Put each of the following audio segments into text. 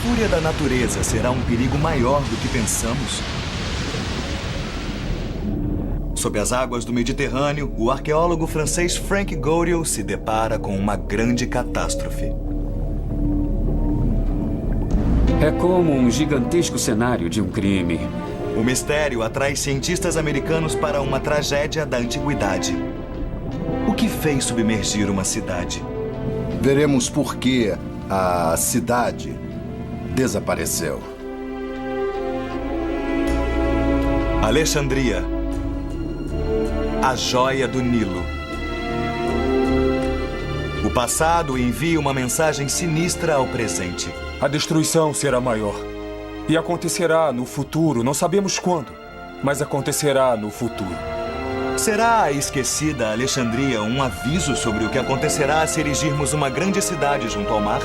fúria da natureza será um perigo maior do que pensamos? Sob as águas do Mediterrâneo, o arqueólogo francês Frank Goriot se depara com uma grande catástrofe. É como um gigantesco cenário de um crime. O mistério atrai cientistas americanos para uma tragédia da antiguidade. O que fez submergir uma cidade? Veremos por que a cidade desapareceu. Alexandria, a joia do Nilo. O passado envia uma mensagem sinistra ao presente. A destruição será maior. E acontecerá no futuro, não sabemos quando, mas acontecerá no futuro. Será a esquecida Alexandria um aviso sobre o que acontecerá se erigirmos uma grande cidade junto ao mar?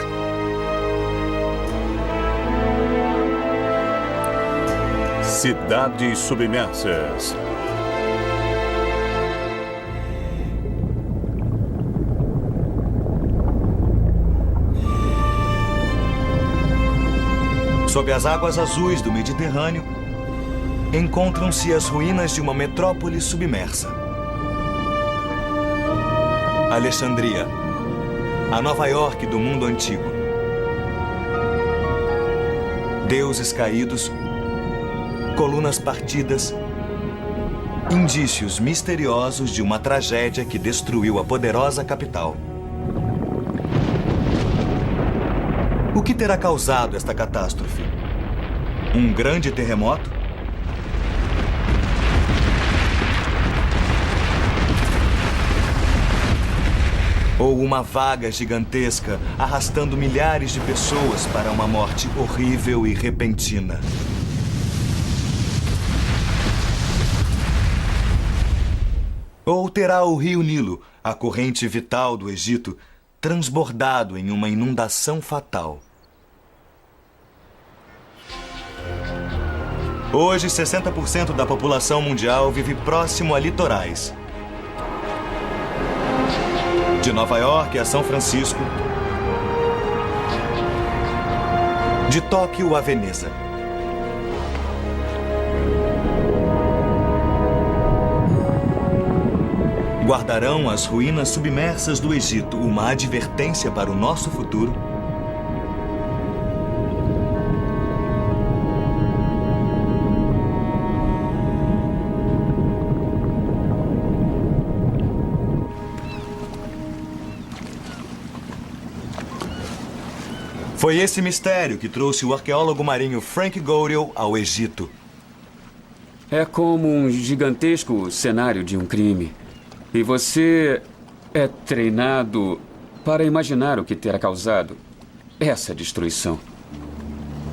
Cidades submersas. Sob as águas azuis do Mediterrâneo, encontram-se as ruínas de uma metrópole submersa. Alexandria, a Nova York do mundo antigo. Deuses caídos, colunas partidas, indícios misteriosos de uma tragédia que destruiu a poderosa capital. O que terá causado esta catástrofe? Um grande terremoto? Ou uma vaga gigantesca arrastando milhares de pessoas para uma morte horrível e repentina? Ou terá o rio Nilo, a corrente vital do Egito, transbordado em uma inundação fatal? Hoje, 60% da população mundial vive próximo a litorais. De Nova York a São Francisco, de Tóquio a Veneza. Guardarão as ruínas submersas do Egito uma advertência para o nosso futuro? Foi esse mistério que trouxe o arqueólogo marinho Frank Goriot ao Egito. É como um gigantesco cenário de um crime. E você é treinado para imaginar o que terá causado essa destruição.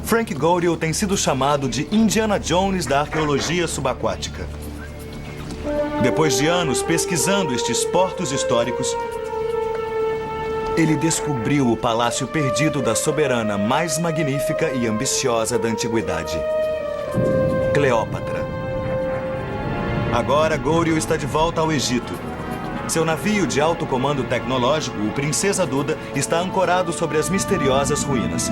Frank Goriot tem sido chamado de Indiana Jones da arqueologia subaquática. Depois de anos pesquisando estes portos históricos, ele descobriu o palácio perdido da soberana mais magnífica e ambiciosa da antiguidade, Cleópatra. Agora, Goriot está de volta ao Egito. Seu navio de alto comando tecnológico, o Princesa Duda, está ancorado sobre as misteriosas ruínas.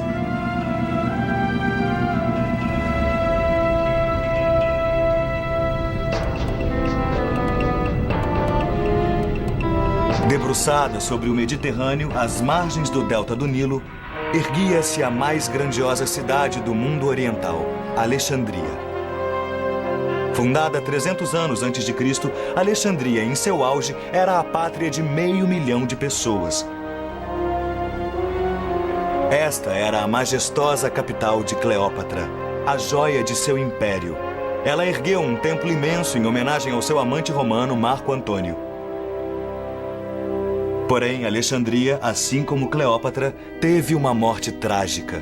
Debruçada sobre o Mediterrâneo, às margens do delta do Nilo, erguia-se a mais grandiosa cidade do mundo oriental, Alexandria. Fundada 300 anos antes de Cristo, Alexandria, em seu auge, era a pátria de 500 mil de pessoas. Esta era a majestosa capital de Cleópatra, a joia de seu império. Ela ergueu um templo imenso em homenagem ao seu amante romano, Marco Antônio. Porém, Alexandria, assim como Cleópatra, teve uma morte trágica.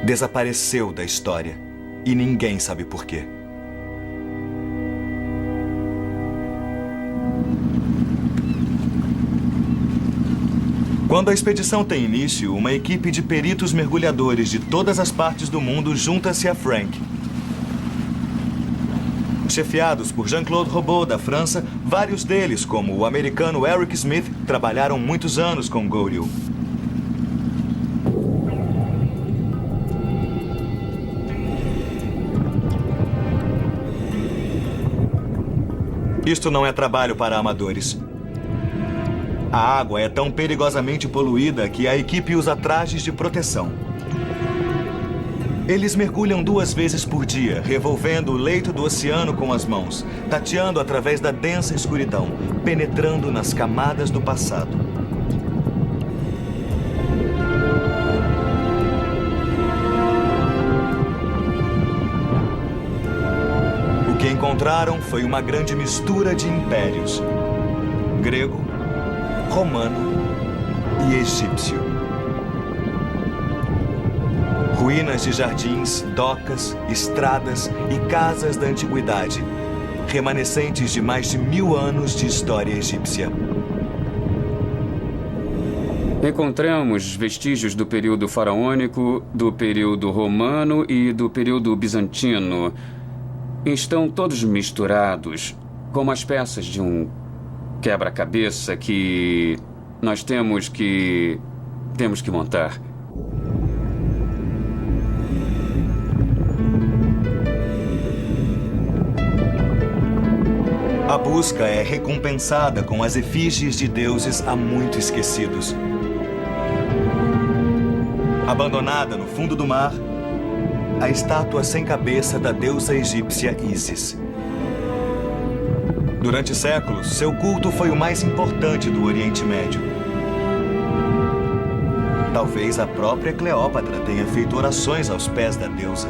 Desapareceu da história e ninguém sabe por quê. Quando a expedição tem início, uma equipe de peritos mergulhadores de todas as partes do mundo junta-se a Frank. Chefiados por Jean-Claude Robot, da França, vários deles, como o americano Eric Smith, trabalharam muitos anos com Goriot. Isto não é trabalho para amadores. A água é tão perigosamente poluída que a equipe usa trajes de proteção. Eles mergulham 2 vezes por dia, revolvendo o leito do oceano com as mãos, tateando através da densa escuridão, penetrando nas camadas do passado. O que encontraram foi uma grande mistura de impérios: grego, romano e egípcio. Ruínas de jardins, docas, estradas e casas da antiguidade, remanescentes de mais de 1000 anos de história egípcia. Encontramos vestígios do período faraônico, do período romano e do período bizantino. Estão todos misturados, como as peças de um quebra-cabeça que nós temos que montar. A busca é recompensada com as efígies de deuses há muito esquecidos. Abandonada no fundo do mar, a estátua sem cabeça da deusa egípcia Ísis. Durante séculos, seu culto foi o mais importante do Oriente Médio. Talvez a própria Cleópatra tenha feito orações aos pés da deusa.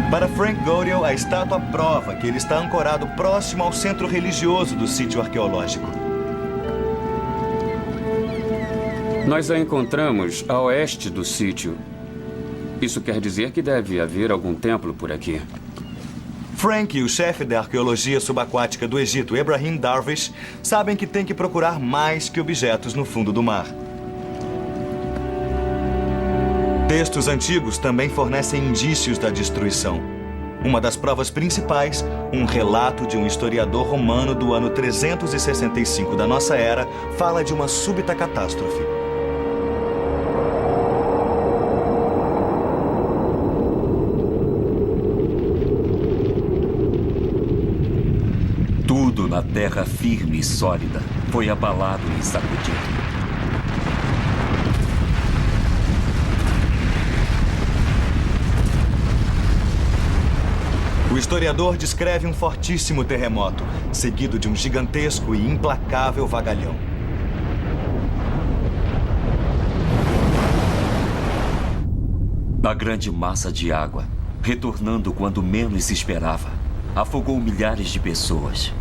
Para Frank Godel, a estátua prova que ele está ancorado próximo ao centro religioso do sítio arqueológico. Nós a encontramos a oeste do sítio. Isso quer dizer que deve haver algum templo por aqui. Frank e o chefe da arqueologia subaquática do Egito, Ebrahim Darwish, sabem que tem que procurar mais que objetos no fundo do mar. Textos antigos também fornecem indícios da destruição. Uma das provas principais, um relato de um historiador romano do ano 365 da nossa era, fala de uma súbita catástrofe. Tudo na terra firme e sólida foi abalado e sacudido. O historiador descreve um fortíssimo terremoto, seguido de um gigantesco e implacável vagalhão. A grande massa de água, retornando quando menos se esperava, afogou milhares de pessoas.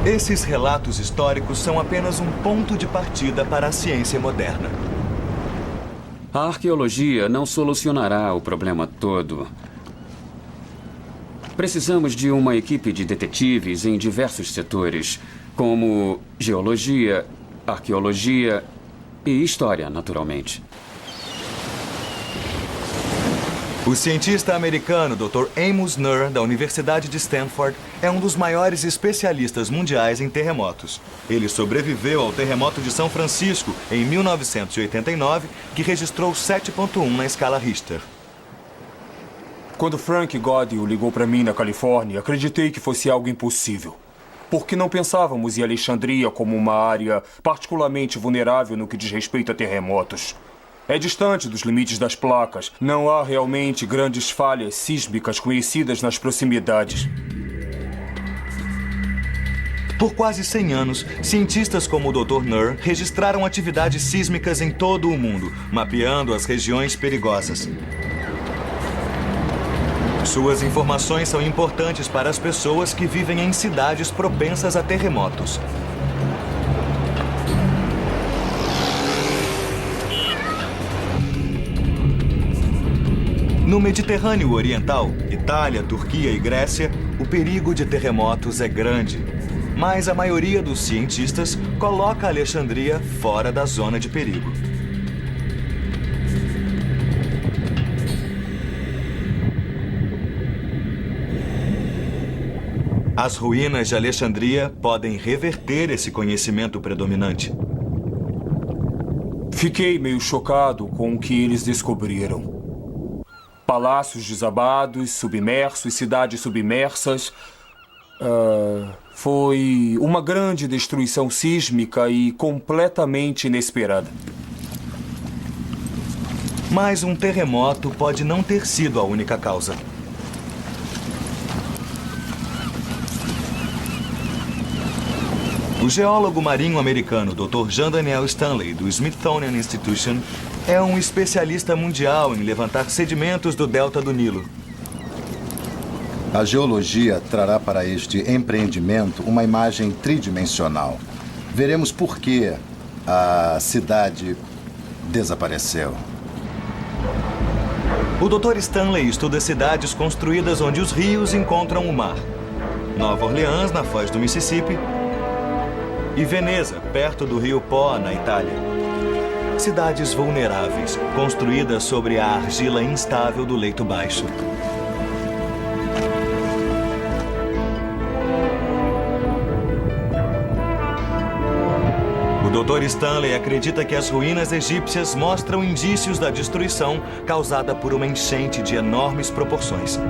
Esses relatos históricos são apenas um ponto de partida para a ciência moderna. A arqueologia não solucionará o problema todo. Precisamos de uma equipe de detetives em diversos setores, como geologia, arqueologia e história, naturalmente. O cientista americano Dr. Amos Nuhr, da Universidade de Stanford, é um dos maiores especialistas mundiais em terremotos. Ele sobreviveu ao terremoto de São Francisco em 1989, que registrou 7,1 na escala Richter. Quando Frank Godel ligou para mim na Califórnia, acreditei que fosse algo impossível. Porque não pensávamos em Alexandria como uma área particularmente vulnerável no que diz respeito a terremotos. É distante dos limites das placas. Não há realmente grandes falhas sísmicas conhecidas nas proximidades. Por quase 100 anos, cientistas como o Dr. Nuhr registraram atividades sísmicas em todo o mundo, mapeando as regiões perigosas. Suas informações são importantes para as pessoas que vivem em cidades propensas a terremotos. No Mediterrâneo Oriental, Itália, Turquia e Grécia, o perigo de terremotos é grande. Mas a maioria dos cientistas coloca Alexandria fora da zona de perigo. As ruínas de Alexandria podem reverter esse conhecimento predominante. Fiquei meio chocado com o que eles descobriram. Palácios desabados, submersos, cidades submersas. Foi uma grande destruição sísmica e completamente inesperada. Mas um terremoto pode não ter sido a única causa. O geólogo marinho americano Dr. Jean Daniel Stanley, do Smithsonian Institution, é um especialista mundial em levantar sedimentos do delta do Nilo. A geologia trará para este empreendimento uma imagem tridimensional. Veremos por que a cidade desapareceu. O Dr. Stanley estuda cidades construídas onde os rios encontram o mar. Nova Orleans, na foz do Mississippi, e Veneza, perto do rio Po, na Itália. Cidades vulneráveis, construídas sobre a argila instável do leito baixo. O Dr. Stanley acredita que as ruínas egípcias mostram indícios da destruição causada por uma enchente de enormes proporções.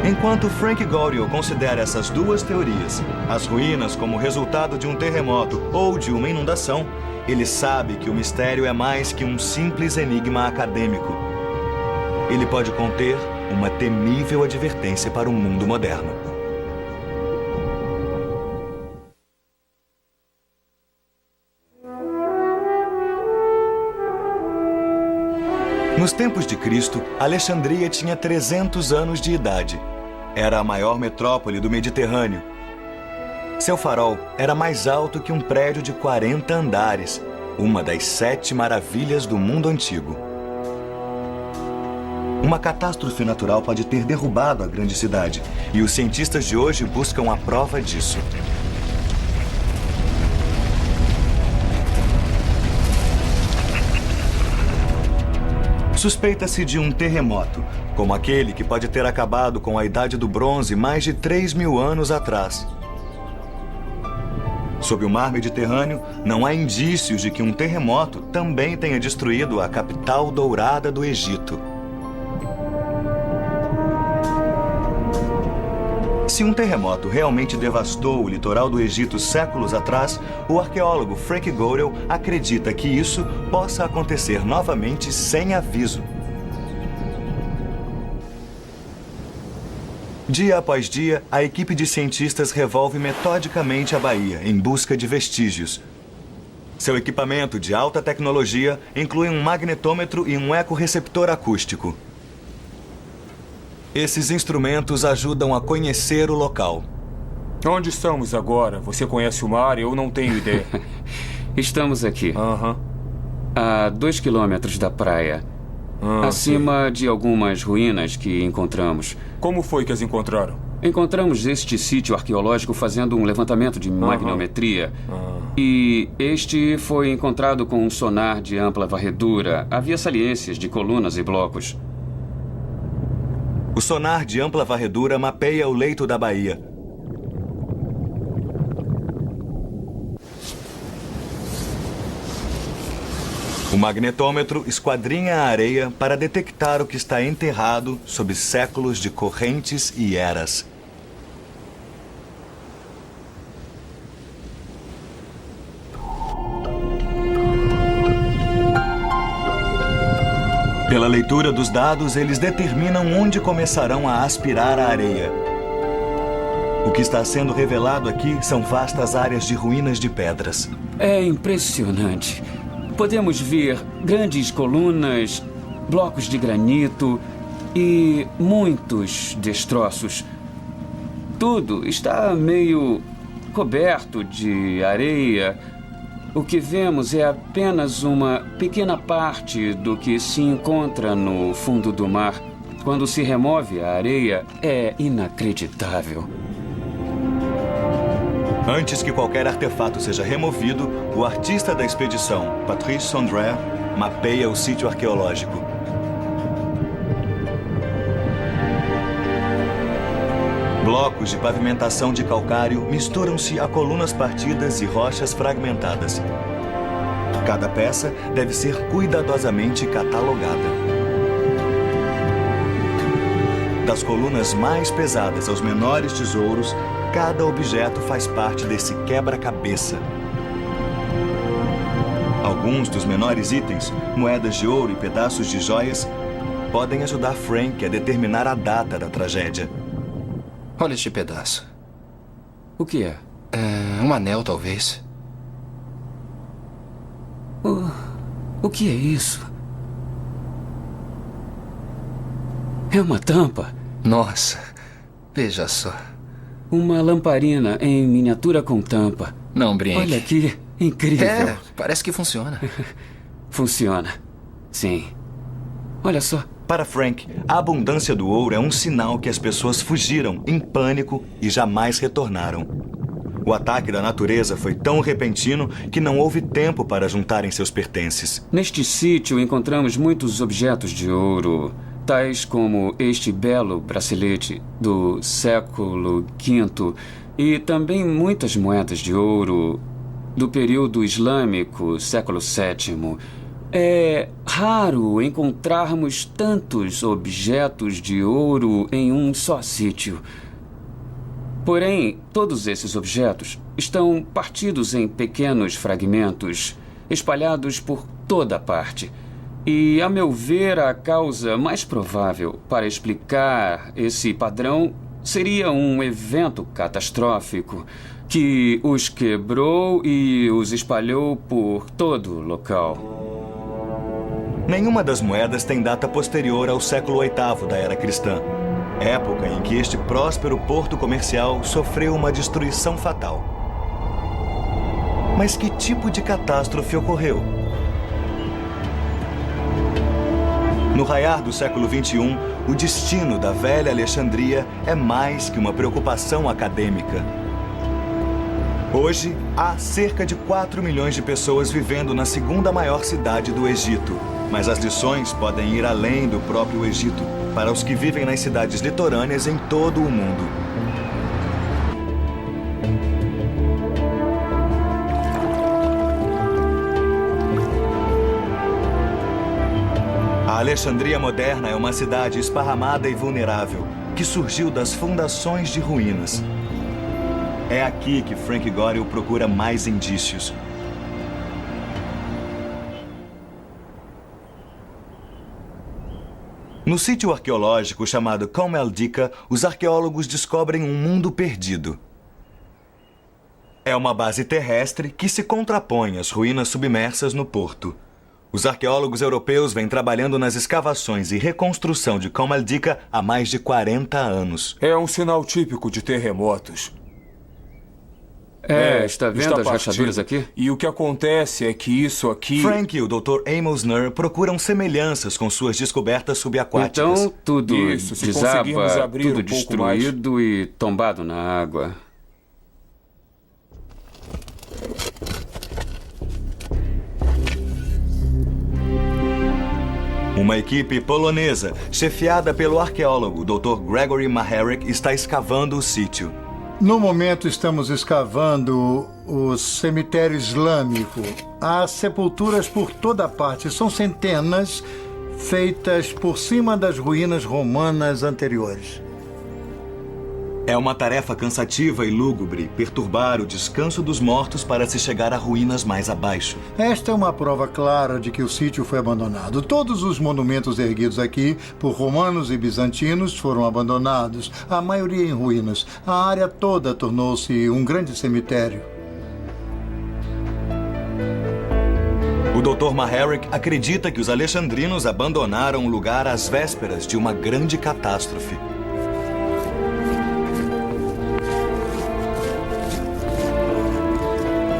Enquanto Frank Goriel considera essas duas teorias, as ruínas como resultado de um terremoto ou de uma inundação, ele sabe que o mistério é mais que um simples enigma acadêmico. Ele pode conter uma temível advertência para o mundo moderno. Nos tempos de Cristo, Alexandria tinha 300 anos de idade. Era a maior metrópole do Mediterrâneo. Seu farol era mais alto que um prédio de 40 andares, uma das 7 maravilhas do mundo antigo. Uma catástrofe natural pode ter derrubado a grande cidade, e os cientistas de hoje buscam a prova disso. Suspeita-se de um terremoto, como aquele que pode ter acabado com a Idade do Bronze mais de 3.000 anos atrás. Sob o mar Mediterrâneo, não há indícios de que um terremoto também tenha destruído a capital dourada do Egito. Se um terremoto realmente devastou o litoral do Egito séculos atrás, o arqueólogo Frank Goriel acredita que isso possa acontecer novamente sem aviso. Dia após dia, a equipe de cientistas revolve metodicamente a baía em busca de vestígios. Seu equipamento de alta tecnologia inclui um magnetômetro e um ecorreceptor acústico. Esses instrumentos ajudam a conhecer o local. Onde estamos agora? Você conhece o mar? Eu não tenho ideia. Estamos aqui, Aham. a 2 quilômetros da praia, acima de algumas ruínas que encontramos. Como foi que as encontraram? Encontramos este sítio arqueológico fazendo um levantamento de magnetometria. E este foi encontrado com um sonar de ampla varredura. Havia saliências de colunas e blocos. O sonar de ampla varredura mapeia o leito da baía. O magnetômetro esquadrinha a areia para detectar o que está enterrado sob séculos de correntes e eras. Pela leitura dos dados, eles determinam onde começarão a aspirar a areia. O que está sendo revelado aqui são vastas áreas de ruínas de pedras. É impressionante. Podemos ver grandes colunas, blocos de granito e muitos destroços. Tudo está meio coberto de areia. O que vemos é apenas uma pequena parte do que se encontra no fundo do mar. Quando se remove a areia, é inacreditável. Antes que qualquer artefato seja removido, o artista da expedição, Patrice Sondre, mapeia o sítio arqueológico. Blocos de pavimentação de calcário misturam-se a colunas partidas e rochas fragmentadas. Cada peça deve ser cuidadosamente catalogada. Das colunas mais pesadas aos menores tesouros, cada objeto faz parte desse quebra-cabeça. Alguns dos menores itens, moedas de ouro e pedaços de joias, podem ajudar Frank a determinar a data da tragédia. Olha este pedaço. O que é? É um anel, talvez. O que é isso? É uma tampa. Nossa, veja só. Uma lamparina em miniatura com tampa. Não brinque. Olha aqui, incrível. É, parece que funciona. Funciona. Sim. Olha só. Para Frank, a abundância do ouro é um sinal que as pessoas fugiram em pânico e jamais retornaram. O ataque da natureza foi tão repentino que não houve tempo para juntarem seus pertences. Neste sítio encontramos muitos objetos de ouro, tais como este belo bracelete do século V e também muitas moedas de ouro do período islâmico, século VII. É raro encontrarmos tantos objetos de ouro em um só sítio. Porém, todos esses objetos estão partidos em pequenos fragmentos, espalhados por toda parte. E, a meu ver, a causa mais provável para explicar esse padrão seria um evento catastrófico que os quebrou e os espalhou por todo o local. Nenhuma das moedas tem data posterior ao século VIII da era cristã, época em que este próspero porto comercial sofreu uma destruição fatal. Mas que tipo de catástrofe ocorreu? No raiar do século XXI, o destino da velha Alexandria é mais que uma preocupação acadêmica. Hoje, há cerca de 4 milhões de pessoas vivendo na segunda maior cidade do Egito. Mas as lições podem ir além do próprio Egito, para os que vivem nas cidades litorâneas em todo o mundo. A Alexandria moderna é uma cidade esparramada e vulnerável, que surgiu das fundações de ruínas. É aqui que Frank Gorill procura mais indícios. No sítio arqueológico chamado Kom El Dika, os arqueólogos descobrem um mundo perdido. É uma base terrestre que se contrapõe às ruínas submersas no porto. Os arqueólogos europeus vêm trabalhando nas escavações e reconstrução de Kom El Dika há mais de 40 anos. É um sinal típico de terremotos. Está vendo as rachaduras aqui? E o que acontece é que isso aqui... Frank e o Dr. Amos Nurr procuram semelhanças com suas descobertas subaquáticas. Então, tudo Isso, se conseguirmos desaba, abrir tudo um pouco mais. destruído e tombado na água. Uma equipe polonesa, chefiada pelo arqueólogo Dr. Gregory Maharek, está escavando o sítio. No momento, estamos escavando o cemitério islâmico. Há sepulturas por toda parte. São centenas, feitas por cima das ruínas romanas anteriores. É uma tarefa cansativa e lúgubre perturbar o descanso dos mortos para se chegar a ruínas mais abaixo. Esta é uma prova clara de que o sítio foi abandonado. Todos os monumentos erguidos aqui por romanos e bizantinos foram abandonados, a maioria em ruínas. A área toda tornou-se um grande cemitério. O Dr. Maharek acredita que os alexandrinos abandonaram o lugar às vésperas de uma grande catástrofe.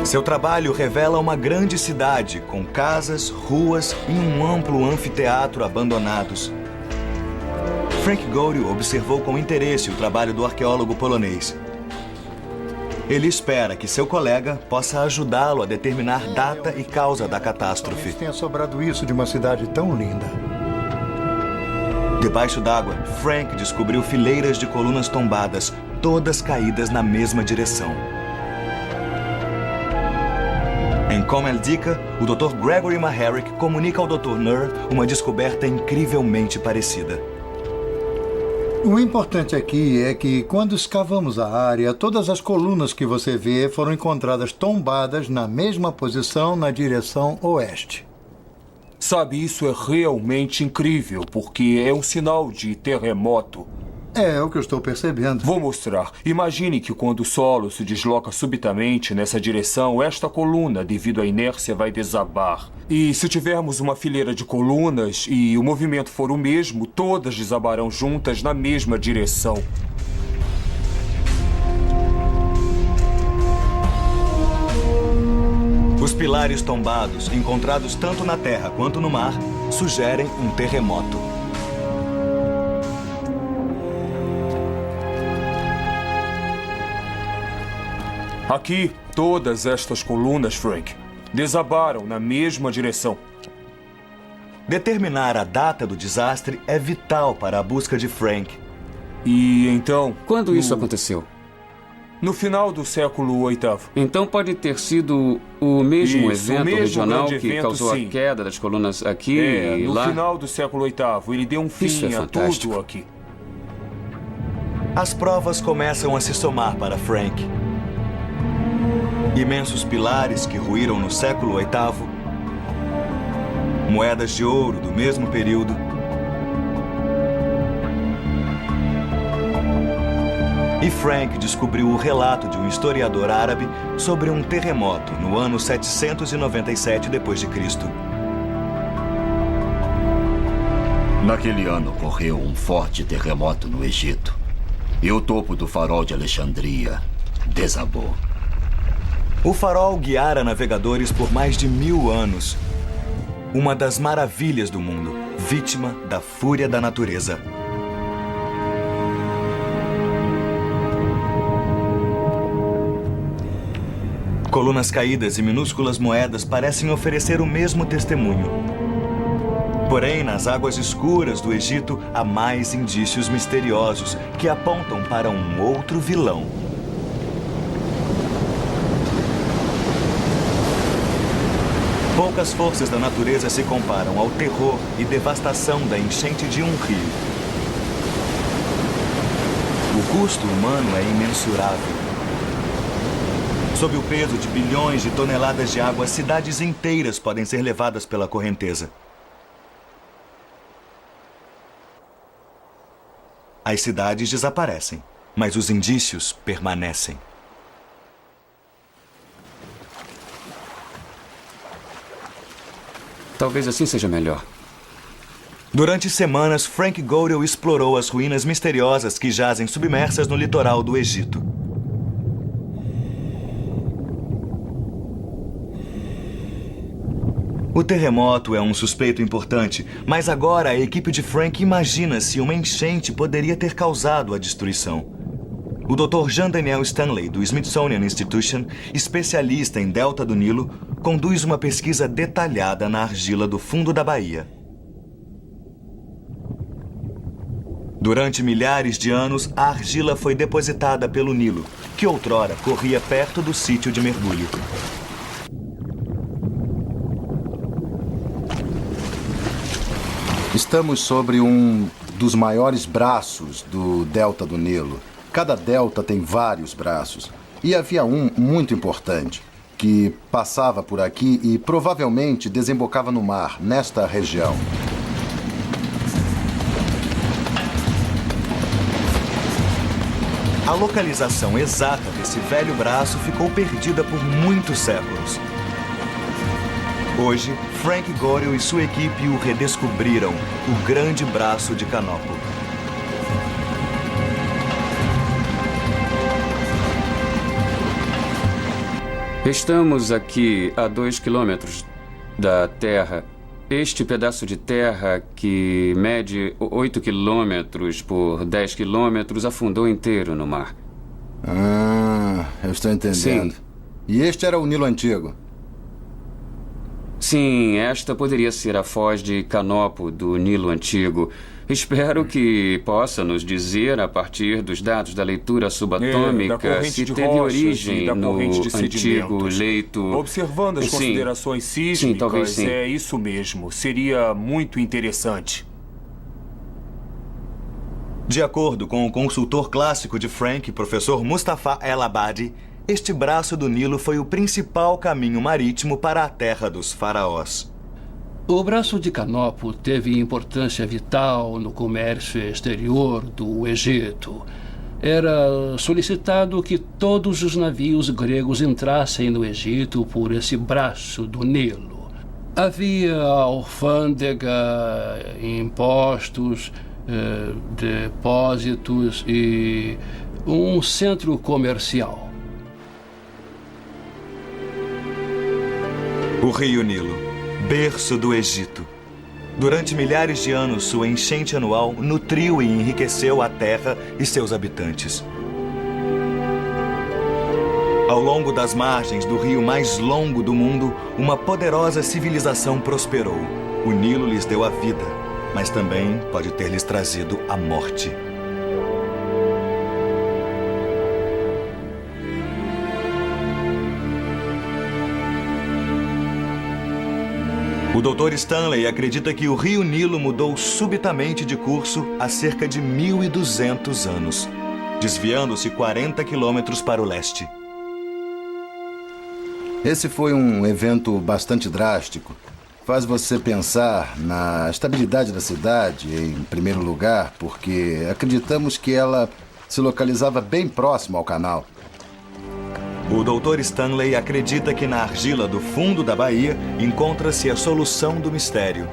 Seu trabalho revela uma grande cidade com casas, ruas e um amplo anfiteatro abandonados. Frank Gorill observou com interesse o trabalho do arqueólogo polonês. Ele espera que seu colega possa ajudá-lo a determinar data e causa da catástrofe. Tenha sobrado isso de uma cidade tão linda. Debaixo d'água, Frank descobriu fileiras de colunas tombadas, todas caídas na mesma direção. Em Comeldica, o Dr. Gregory Maharrick comunica ao Dr. Nur uma descoberta incrivelmente parecida. O importante aqui é que, quando escavamos a área, todas as colunas que você vê foram encontradas tombadas na mesma posição na direção oeste. Sabe, isso é realmente incrível, porque é um sinal de terremoto. É o que eu estou percebendo. Vou mostrar. Imagine que quando o solo se desloca subitamente nessa direção, esta coluna, devido à inércia, vai desabar. E se tivermos uma fileira de colunas e o movimento for o mesmo, todas desabarão juntas na mesma direção. Os pilares tombados, encontrados tanto na terra quanto no mar, sugerem um terremoto. Aqui, todas estas colunas, Frank, desabaram na mesma direção. Determinar a data do desastre é vital para a busca de Frank. E então... Quando isso aconteceu? No final do século VIII. Então pode ter sido o mesmo Isso, o evento mesmo regional grande que evento, causou sim. a queda das colunas aqui e No lá? final do século VIII, ele deu um Isso é fim a fantástico. tudo aqui. As provas começam a se somar para Frank. Imensos pilares que ruíram no século VIII, moedas de ouro do mesmo período, e Frank descobriu o relato de um historiador árabe sobre um terremoto no ano 797 d.C. Naquele ano ocorreu um forte terremoto no Egito. E o topo do farol de Alexandria desabou. O farol guiara navegadores por mais de 1000 anos. Uma das maravilhas do mundo, vítima da fúria da natureza. Colunas caídas e minúsculas moedas parecem oferecer o mesmo testemunho. Porém, nas águas escuras do Egito, há mais indícios misteriosos que apontam para um outro vilão. Poucas forças da natureza se comparam ao terror e devastação da enchente de um rio. O custo humano é imensurável. Sob o peso de bilhões de toneladas de água, cidades inteiras podem ser levadas pela correnteza. As cidades desaparecem, mas os indícios permanecem. Talvez assim seja melhor. Durante semanas, Frank Godel explorou as ruínas misteriosas que jazem submersas no litoral do Egito. O terremoto é um suspeito importante, mas agora a equipe de Frank imagina se uma enchente poderia ter causado a destruição. O Dr. Jean Daniel Stanley, do Smithsonian Institution, especialista em Delta do Nilo, conduz uma pesquisa detalhada na argila do fundo da baía. Durante milhares de anos, a argila foi depositada pelo Nilo, que outrora corria perto do sítio de mergulho. Estamos sobre um dos maiores braços do Delta do Nilo. Cada delta tem vários braços. E havia um muito importante, que passava por aqui e provavelmente desembocava no mar, nesta região. A localização exata desse velho braço ficou perdida por muitos séculos. Hoje, Frank Godel e sua equipe o redescobriram, o grande braço de Canopo. Estamos aqui a 2 quilômetros da Terra. Este pedaço de terra, que mede 8 quilômetros por 10 quilômetros, afundou inteiro no mar. Ah, eu estou entendendo. Sim. E este era o Nilo Antigo? Sim, esta poderia ser a foz de Canopo do Nilo Antigo. Espero que possa nos dizer, a partir dos dados da leitura da subatômica, corrente se de teve rochas origem e da no corrente de antigo sedimentos. leito... Observando as Sim. considerações Sim, sísmicas, talvez sim. é isso mesmo. Seria muito interessante. De acordo com o consultor clássico de Frank, professor Mustafa El-Abadi, este braço do Nilo foi o principal caminho marítimo para a terra dos faraós. O braço de Canopo teve importância vital no comércio exterior do Egito. Era solicitado que todos os navios gregos entrassem no Egito por esse braço do Nilo. Havia alfândega, impostos, depósitos e um centro comercial. O rio Nilo, berço do Egito. Durante milhares de anos, sua enchente anual nutriu e enriqueceu a terra e seus habitantes. Ao longo das margens do rio mais longo do mundo, uma poderosa civilização prosperou. O Nilo lhes deu a vida, mas também pode ter lhes trazido a morte. O Dr. Stanley acredita que o rio Nilo mudou subitamente de curso há cerca de 1.200 anos, desviando-se 40 quilômetros para o leste. Esse foi um evento bastante drástico. Faz você pensar na estabilidade da cidade, em primeiro lugar, porque acreditamos que ela se localizava bem próximo ao canal. O Dr. Stanley acredita que na argila do fundo da baía encontra-se a solução do mistério.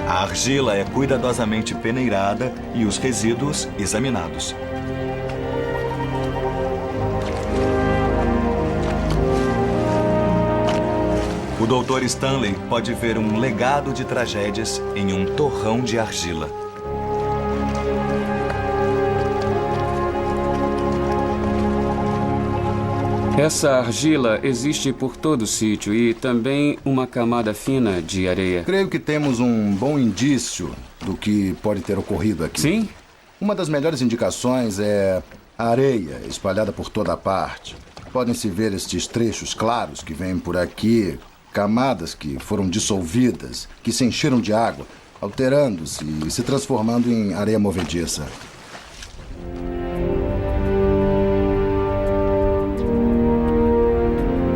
A argila é cuidadosamente peneirada e os resíduos examinados. O Dr. Stanley pode ver um legado de tragédias em um torrão de argila. Essa argila existe por todo o sítio e também uma camada fina de areia. Creio que temos um bom indício do que pode ter ocorrido aqui. Sim? Uma das melhores indicações é a areia espalhada por toda a parte. Podem-se ver estes trechos claros que vêm por aqui, camadas que foram dissolvidas, que se encheram de água, alterando-se e se transformando em areia movediça.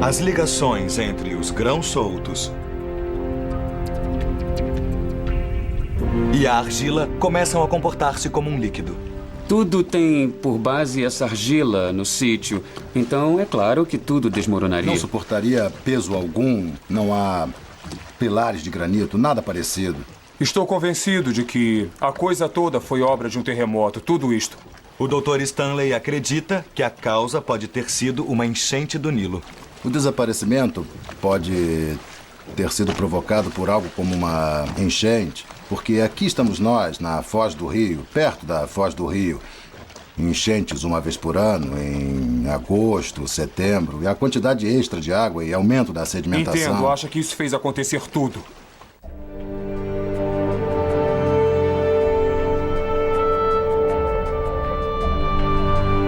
As ligações entre os grãos soltos e a argila começam a comportar-se como um líquido. Tudo tem por base essa argila no sítio, então é claro que tudo desmoronaria. Não suportaria peso algum, não há pilares de granito, nada parecido. Estou convencido de que a coisa toda foi obra de um terremoto, tudo isto. O Dr. Stanley acredita que a causa pode ter sido uma enchente do Nilo. O desaparecimento pode ter sido provocado por algo como uma enchente, porque aqui estamos nós, na Foz do Rio, perto da Foz do Rio. Enchentes uma vez por ano, em agosto, setembro, e a quantidade extra de água e aumento da sedimentação. Entendo, acha que isso fez acontecer tudo.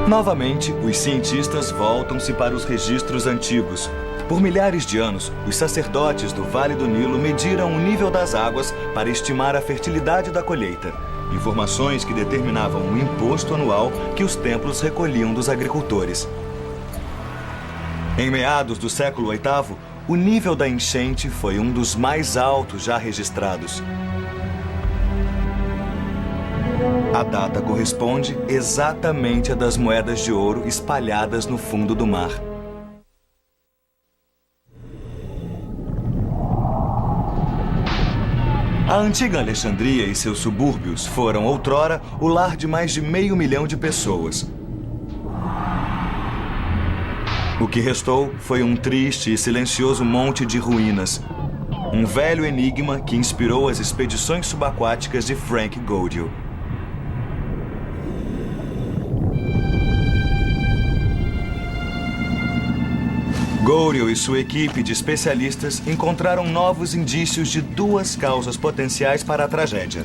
Novamente, os cientistas voltam-se para os registros antigos. Por milhares de anos, os sacerdotes do Vale do Nilo mediram o nível das águas para estimar a fertilidade da colheita. Informações que determinavam o imposto anual que os templos recolhiam dos agricultores. Em meados do século VIII, o nível da enchente foi um dos mais altos já registrados. A data corresponde exatamente à das moedas de ouro espalhadas no fundo do mar. A antiga Alexandria e seus subúrbios foram, outrora, o lar de mais de 500 mil de pessoas. O que restou foi um triste e silencioso monte de ruínas. Um velho enigma que inspirou as expedições subaquáticas de Frank Godiel. Godiel e sua equipe de especialistas encontraram novos indícios de duas causas potenciais para a tragédia: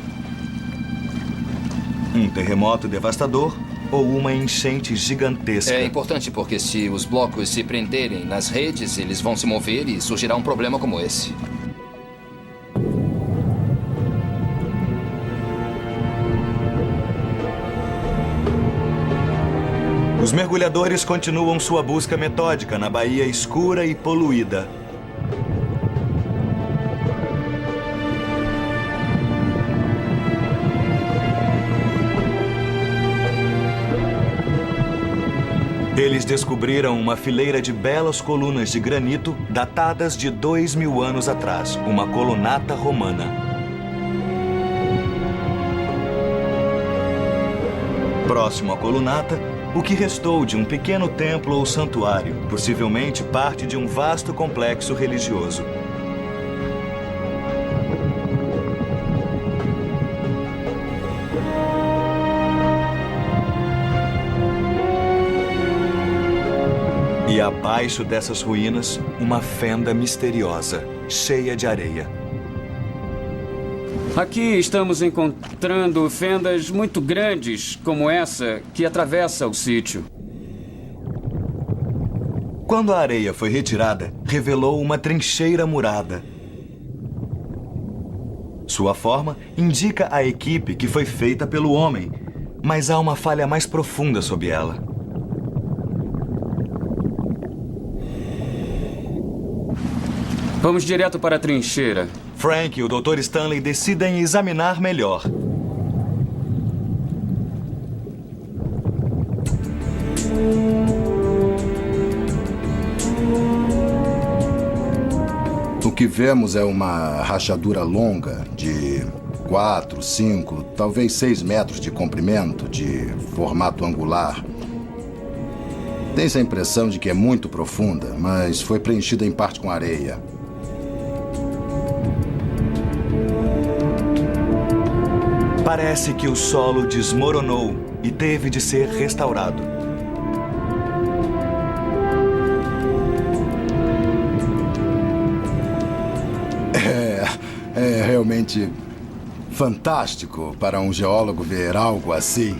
um terremoto devastador ou uma enchente gigantesca. É importante porque se os blocos se prenderem nas redes, eles vão se mover e surgirá um problema como esse. Os mergulhadores continuam sua busca metódica na baía escura e poluída. Eles descobriram uma fileira de belas colunas de granito datadas de 2000 anos atrás, uma colunata romana. Próximo à colunata, o que restou de um pequeno templo ou santuário, possivelmente parte de um vasto complexo religioso. E abaixo dessas ruínas, uma fenda misteriosa, cheia de areia. Aqui estamos encontrando fendas muito grandes, como essa, que atravessa o sítio. Quando a areia foi retirada, revelou uma trincheira murada. Sua forma indica a equipe que foi feita pelo homem, mas há uma falha mais profunda sob ela. Vamos direto para a trincheira. Frank e o Dr. Stanley decidem examinar melhor. O que vemos é uma rachadura longa de 4, 5, talvez 6 metros de comprimento, de formato angular. Tem-se a impressão de que é muito profunda, mas foi preenchida em parte com areia. Parece que o solo desmoronou e teve de ser restaurado. É realmente fantástico para um geólogo ver algo assim.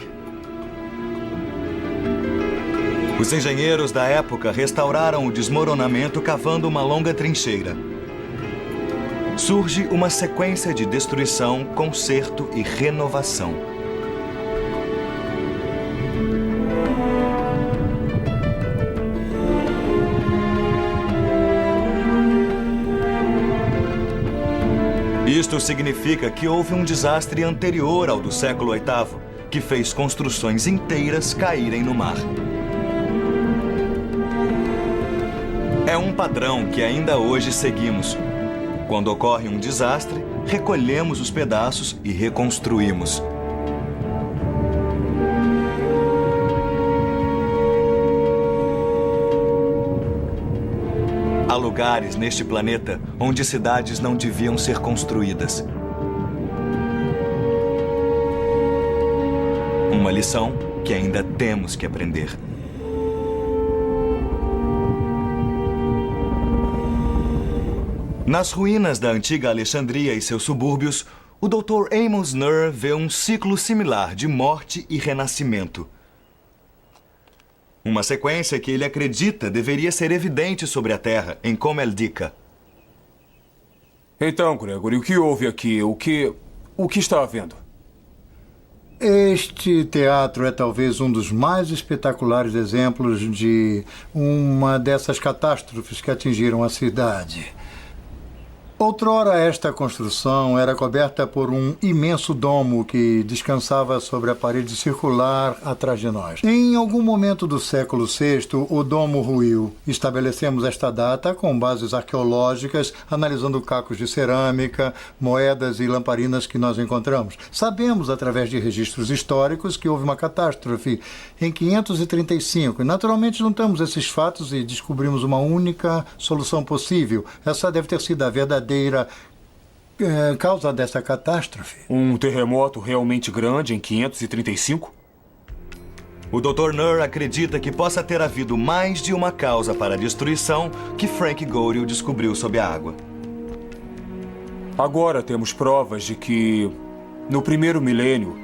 Os engenheiros da época restauraram o desmoronamento cavando uma longa trincheira. Surge uma sequência de destruição, conserto e renovação. Isto significa que houve um desastre anterior ao do século VIII, que fez construções inteiras caírem no mar. É um padrão que ainda hoje seguimos. Quando ocorre um desastre, recolhemos os pedaços e reconstruímos. Há lugares neste planeta onde cidades não deviam ser construídas. Uma lição que ainda temos que aprender. Nas ruínas da antiga Alexandria e seus subúrbios, o Dr. Amos Nurr vê um ciclo similar de morte e renascimento. Uma sequência que ele acredita deveria ser evidente sobre a Terra, em Comeldica. Então, Gregory, o que houve aqui? O que está havendo? Este teatro é talvez um dos mais espetaculares exemplos de uma dessas catástrofes que atingiram a cidade. Outrora, esta construção era coberta por um imenso domo que descansava sobre a parede circular atrás de nós. Em algum momento do século VI, o domo ruiu. Estabelecemos esta data com bases arqueológicas, analisando cacos de cerâmica, moedas e lamparinas que nós encontramos. Sabemos, através de registros históricos, que houve uma catástrofe em 535. E, naturalmente, juntamos esses fatos e descobrimos uma única solução possível. Essa deve ter sido a verdadeira causa dessa catástrofe. Um terremoto realmente grande em 535? O Dr. Nur acredita que possa ter havido mais de uma causa para a destruição que Frank Godel descobriu sob a água. Agora temos provas de que, no primeiro milênio,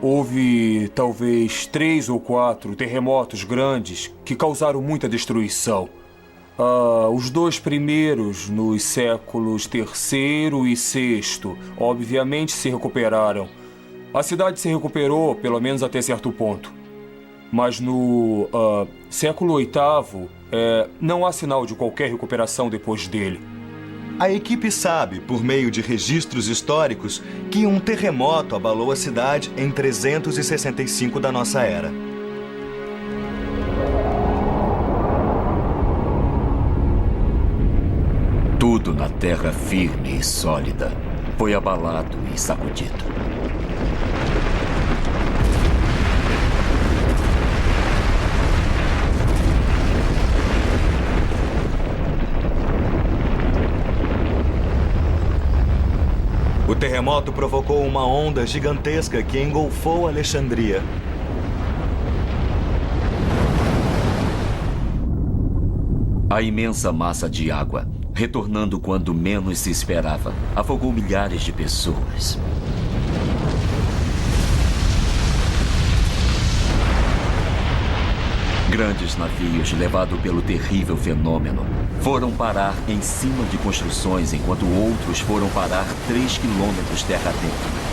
houve talvez 3 ou 4 terremotos grandes que causaram muita destruição. Os 2 primeiros, nos séculos III e VI, obviamente se recuperaram. A cidade se recuperou, pelo menos até certo ponto. Mas no século VIII, não há sinal de qualquer recuperação depois dele. A equipe sabe, por meio de registros históricos, que um terremoto abalou a cidade em 365 da nossa era. Tudo na terra firme e sólida foi abalado e sacudido. O terremoto provocou uma onda gigantesca que engolfou Alexandria. A imensa massa de água, retornando quando menos se esperava, afogou milhares de pessoas. Grandes navios, levados pelo terrível fenômeno, foram parar em cima de construções, enquanto outros foram parar 3 quilômetros terra dentro.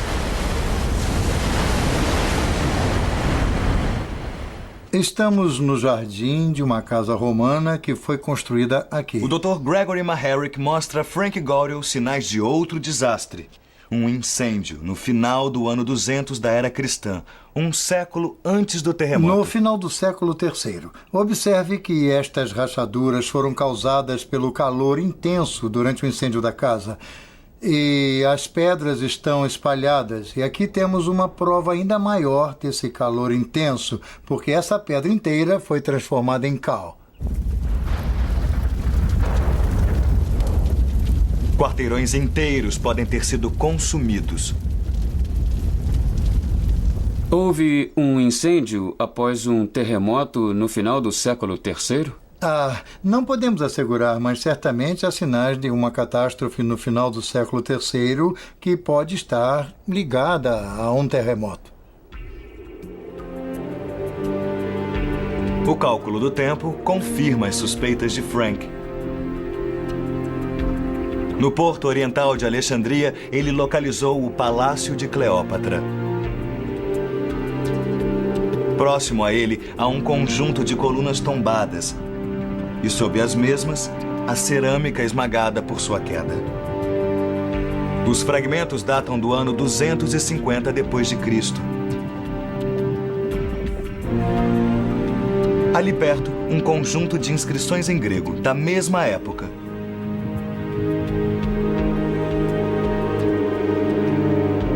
Estamos no jardim de uma casa romana que foi construída aqui. O Dr. Gregory Maharic mostra a Frank Godel sinais de outro desastre. Um incêndio no final do ano 200 da era cristã, um século antes do terremoto. No final do século III. Observe que estas rachaduras foram causadas pelo calor intenso durante o incêndio da casa. E as pedras estão espalhadas. E aqui temos uma prova ainda maior desse calor intenso, porque essa pedra inteira foi transformada em cal. Quarteirões inteiros podem ter sido consumidos. Houve um incêndio após um terremoto no final do século III? Não podemos assegurar, mas certamente há sinais de uma catástrofe no final do século III que pode estar ligada a um terremoto. O cálculo do tempo confirma as suspeitas de Frank. No porto oriental de Alexandria, ele localizou o Palácio de Cleópatra. Próximo a ele, há um conjunto de colunas tombadas. E sob as mesmas, a cerâmica esmagada por sua queda. Os fragmentos datam do ano 250 depois de Cristo. Ali perto, um conjunto de inscrições em grego, da mesma época.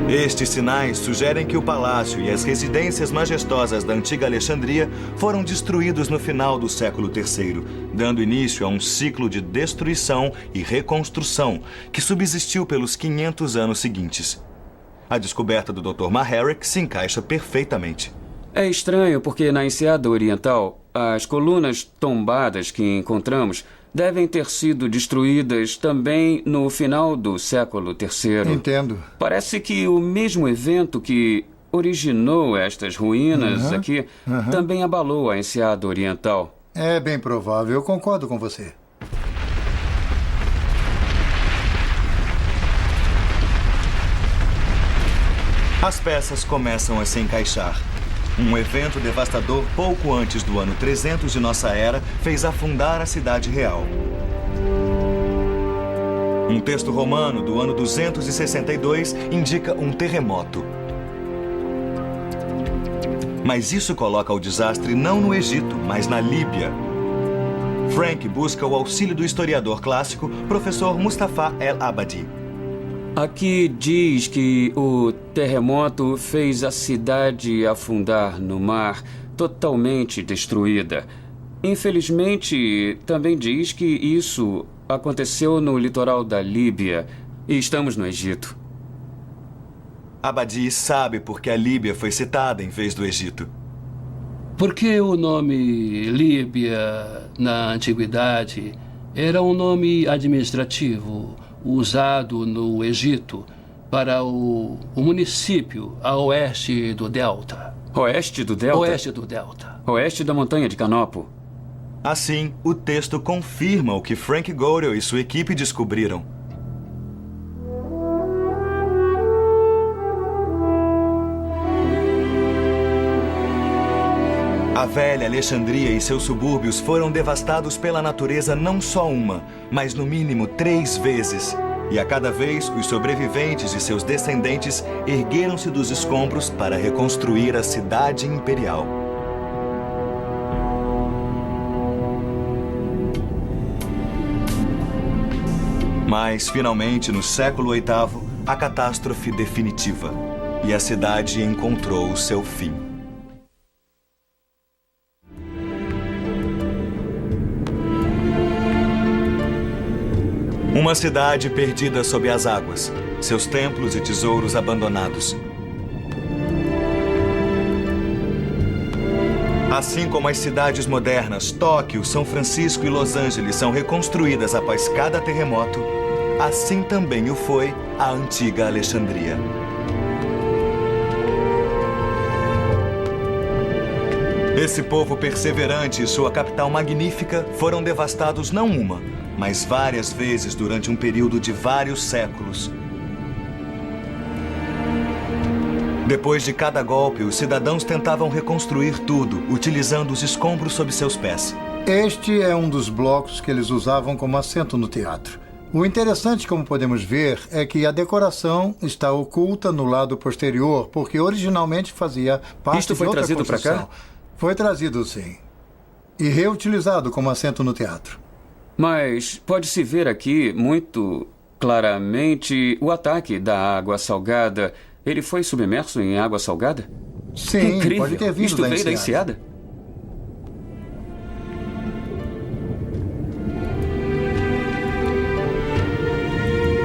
Estes sinais sugerem que o palácio e as residências majestosas da antiga Alexandria foram destruídos no final do século III, dando início a um ciclo de destruição e reconstrução que subsistiu pelos 500 anos seguintes. A descoberta do Dr. Maharic se encaixa perfeitamente. É estranho porque na Enseada Oriental, as colunas tombadas que encontramos devem ter sido destruídas também no final do século III. Entendo. Parece que o mesmo evento que originou estas ruínas aqui também abalou a Enseada Oriental. É bem provável, eu concordo com você. As peças começam a se encaixar. Um evento devastador pouco antes do ano 300 de nossa era fez afundar a cidade real. Um texto romano do ano 262 indica um terremoto. Mas isso coloca o desastre não no Egito, mas na Líbia. Frank busca o auxílio do historiador clássico, professor Mustafa El-Abadi. Aqui diz que o terremoto fez a cidade afundar no mar, totalmente destruída. Infelizmente, também diz que isso aconteceu no litoral da Líbia e estamos no Egito. Abadi sabe por que a Líbia foi citada em vez do Egito. Porque o nome Líbia, na antiguidade, era um nome administrativo usado no Egito para o município a oeste do Delta. Oeste do Delta? Oeste do Delta. Oeste da montanha de Canopo. Assim, o texto confirma o que Frank Godel e sua equipe descobriram. A velha Alexandria e seus subúrbios foram devastados pela natureza não só uma, mas no mínimo 3 vezes. E a cada vez, os sobreviventes e seus descendentes ergueram-se dos escombros para reconstruir a cidade imperial. Mas, finalmente, no século VIII, a catástrofe definitiva. E a cidade encontrou o seu fim. Uma cidade perdida sob as águas, seus templos e tesouros abandonados. Assim como as cidades modernas, Tóquio, São Francisco e Los Angeles são reconstruídas após cada terremoto, assim também o foi a antiga Alexandria. Esse povo perseverante e sua capital magnífica foram devastados não uma, mas várias vezes durante um período de vários séculos. Depois de cada golpe, os cidadãos tentavam reconstruir tudo, utilizando os escombros sob seus pés. Este é um dos blocos que eles usavam como assento no teatro. O interessante, como podemos ver, é que a decoração está oculta no lado posterior, porque originalmente fazia parte Isto foi de outra trazido para construção. cá? Foi trazido, sim. E reutilizado como assento no teatro. Mas pode-se ver aqui muito claramente o ataque da água salgada. Ele foi submerso em água salgada? Sim, Incrível. pode ter vindo Isto da veio da enseada. enseada?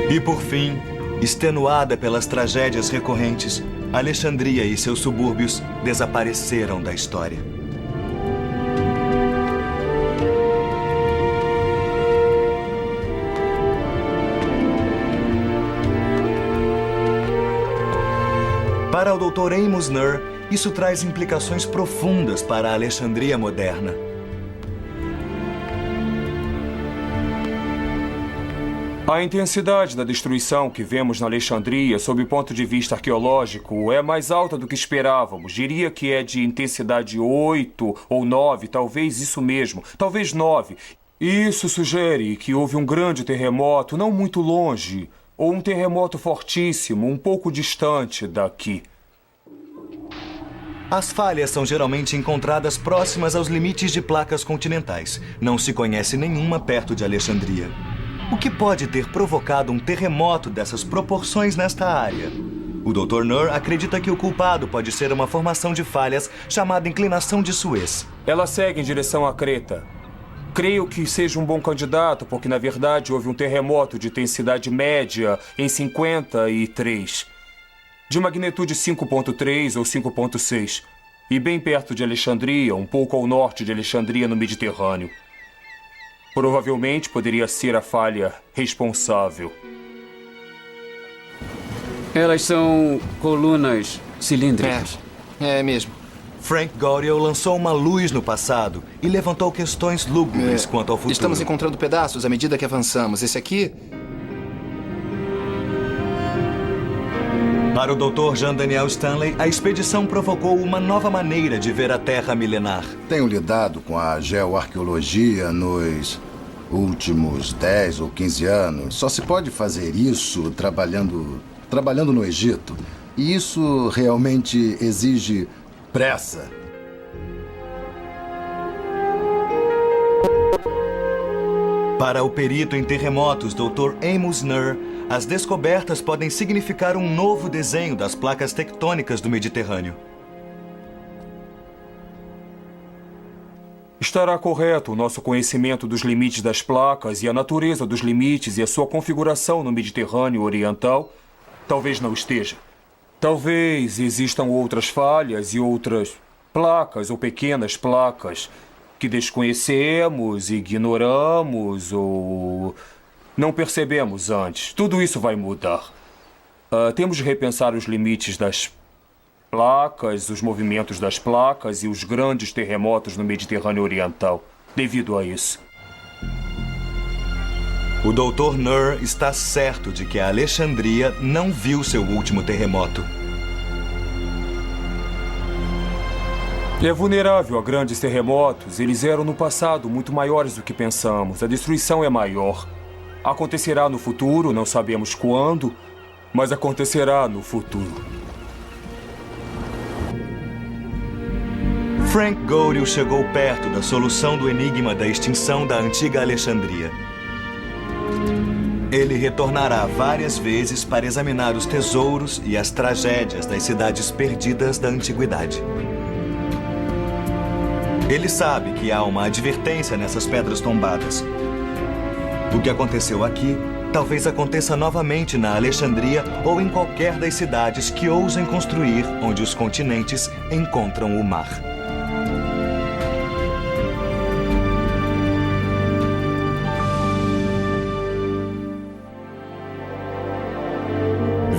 E por fim, extenuada pelas tragédias recorrentes, Alexandria e seus subúrbios desapareceram da história. Para o Dr. Amos Nur, isso traz implicações profundas para a Alexandria moderna. A intensidade da destruição que vemos na Alexandria, sob o ponto de vista arqueológico, é mais alta do que esperávamos. Diria que é de intensidade 8 ou 9, talvez isso mesmo, talvez 9. Isso sugere que houve um grande terremoto não muito longe, ou um terremoto fortíssimo, um pouco distante daqui. As falhas são geralmente encontradas próximas aos limites de placas continentais. Não se conhece nenhuma perto de Alexandria. O que pode ter provocado um terremoto dessas proporções nesta área? O Dr. Nur acredita que o culpado pode ser uma formação de falhas chamada inclinação de Suez. Ela segue em direção à Creta. Creio que seja um bom candidato, porque na verdade houve um terremoto de intensidade média em 53, de magnitude 5.3 ou 5.6, e bem perto de Alexandria, um pouco ao norte de Alexandria, no Mediterrâneo. Provavelmente poderia ser a falha responsável. Elas são colunas cilíndricas. É mesmo. Frank Godel lançou uma luz no passado e levantou questões lúgubres quanto ao futuro. Estamos encontrando pedaços à medida que avançamos. Esse aqui... Para o Dr. Jean Daniel Stanley, a expedição provocou uma nova maneira de ver a Terra milenar. Tenho lidado com a geoarqueologia nos últimos 10 ou 15 anos. Só se pode fazer isso trabalhando no Egito. E isso realmente exige pressa. Para o perito em terremotos Dr. Amos Nur, as descobertas podem significar um novo desenho das placas tectônicas do Mediterrâneo. Estará correto o nosso conhecimento dos limites das placas e a natureza dos limites e a sua configuração no Mediterrâneo Oriental? Talvez não esteja. Talvez existam outras falhas e outras placas ou pequenas placas que desconhecemos, ignoramos ou não percebemos antes. Tudo isso vai mudar. Temos de repensar os limites das placas, os movimentos das placas e os grandes terremotos no Mediterrâneo Oriental, devido a isso. O Dr. Nur está certo de que a Alexandria não viu seu último terremoto. É vulnerável a grandes terremotos. Eles eram no passado muito maiores do que pensamos. A destruição é maior. Acontecerá no futuro, não sabemos quando, mas acontecerá no futuro. Frank Goryeo chegou perto da solução do enigma da extinção da antiga Alexandria. Ele retornará várias vezes para examinar os tesouros e as tragédias das cidades perdidas da antiguidade. Ele sabe que há uma advertência nessas pedras tombadas. O que aconteceu aqui talvez aconteça novamente na Alexandria ou em qualquer das cidades que ousem construir onde os continentes encontram o mar.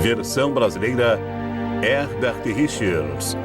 Versão brasileira Herbert Richards.